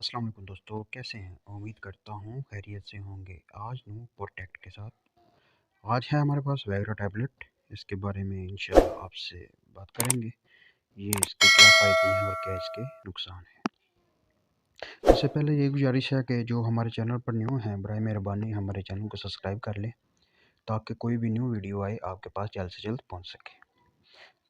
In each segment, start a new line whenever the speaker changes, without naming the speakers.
अस्सलाम वालेकुम दोस्तों, कैसे हैं? उम्मीद करता हूँ खैरियत से होंगे। आज न्यू प्रोडक्ट के साथ आज है हमारे पास वैगरा टैबलेट। इसके बारे में इंशाल्लाह आपसे बात करेंगे। ये इसके क्या फ़ायदे हैं और क्या इसके नुकसान हैं। सबसे पहले ये गुजारिश है कि जो हमारे चैनल पर न्यू हैं, बराए मेहरबानी हमारे चैनल को सब्सक्राइब कर लें ताकि कोई भी न्यू वीडियो आए आपके पास जल्द से जल्द पहुँच सके।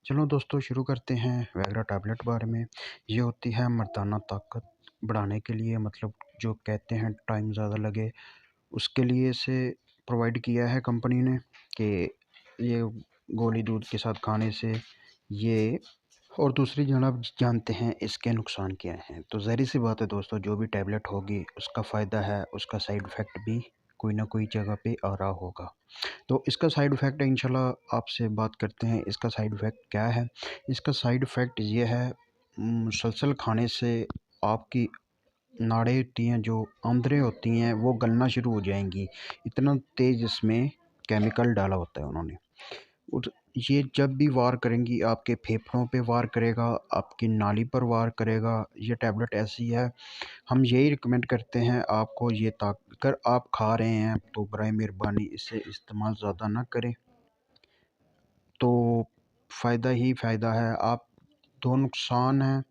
चलो दोस्तों, शुरू करते हैं वैगरा टैबलेट बारे में। ये होती है मर्दाना ताकत बढ़ाने के लिए, मतलब जो कहते हैं टाइम ज़्यादा लगे, उसके लिए इसे प्रोवाइड किया है कंपनी ने कि ये गोली दूध के साथ खाने से ये। और दूसरी जनाब जानते हैं इसके नुकसान क्या हैं। तो ज़ाहिर सी बात है दोस्तों, जो भी टैबलेट होगी उसका फ़ायदा है, उसका साइड इफ़ेक्ट भी कोई ना कोई जगह पे आ रहा होगा। तो इसका साइड इफ़ेक्ट इंशाल्लाह आपसे बात करते हैं। इसका साइड इफ़ेक्ट क्या है? इसका साइड इफ़ेक्ट ये है, मुसलसल खाने से आपकी नाड़ें होती हैं, जो आंद्रें होती हैं, वो गलना शुरू हो जाएंगी। इतना तेज़ इसमें केमिकल डाला होता है उन्होंने। और ये जब भी वार करेंगी आपके फेफड़ों पे वार करेगा, आपकी नाली पर वार करेगा। ये टैबलेट ऐसी है, हम यही रिकमेंड करते हैं आपको, ये अगर आप खा रहे हैं तो बराए मेहरबानी इसे इस्तेमाल ज़्यादा ना करें। तो फ़ायदा ही फ़ायदा है। आप दो नुकसान हैं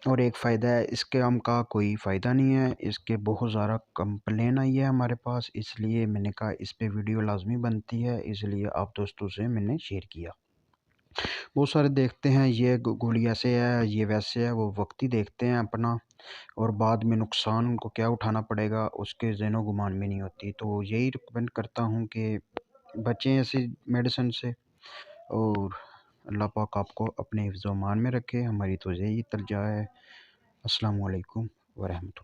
और एक फ़ायदा है। इसके हम का कोई फ़ायदा नहीं है। इसके बहुत ज़्यादा कंप्लेन आई है हमारे पास, इसलिए मैंने कहा इस पे वीडियो लाजमी बनती है, इसलिए आप दोस्तों से मैंने शेयर किया। बहुत सारे देखते हैं ये गोली ऐसे है, ये वैसे है, वो वक्त ही देखते हैं अपना, और बाद में नुकसान उनको क्या उठाना पड़ेगा उसके ज़हनो गुमान में नहीं होती। तो यही रिकमेंड करता हूँ कि बचें ऐसी मेडिसिन से, और अल्लाह पाक आपको अपने हिफ्ज़-ओ-मान में रखे। हमारी तो यही तर्जा है। अस्सलाम वालेकुम व रहमतुल्लाह।